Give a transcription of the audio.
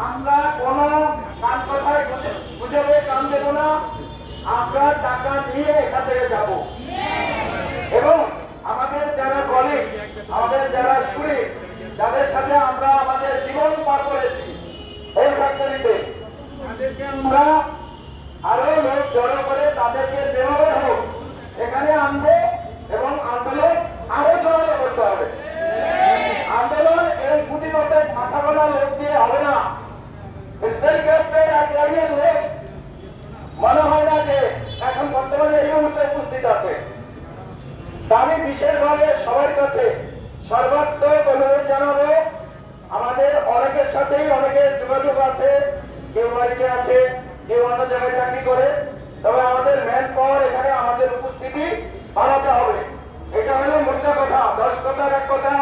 আমরা কোনো কান কথায় গুজবে কান দেব না। আমরা টাকা নিয়ে এখান থেকে যাব এবং আমাদের যারা কলিগ, আমাদের যারা শ্রমিক, যাদের সাথে আমরা আমাদের জীবন পার করেছি এই ফ্যাক্টরিতে, তাদেরকে আমরা আরো লোক জড়ো করে তাদেরকে যেভাবে হোক এখানে আনবো এবং আন্দোলন আরো জোরালো করতে হবে। আন্দোলন এই পুঁথিগত মাথা গোলা লোক দিয়ে হবে না। স্টেট গভর্নমেন্ট এক লাইনের লোক মনে হয় না যে এখন বর্তমানে এই মুহূর্তে উপস্থিত আছে। আমি বিশেষভাবে সবার কাছে সর্বাত্মক অনুরোধ জানাবো, আমাদের অনেকের সাথেই অনেকের যোগাযোগ আছে, কেউ বাড়িতে আছে, কেউ অন্য জায়গায় চাকরি করে, তবে আমাদের ম্যান পাওয়ার এখানে আমাদের উপস্থিতি বাড়াতে হবে। এটা হলো মোদ্দা কথা। 10 কথার এক কথা।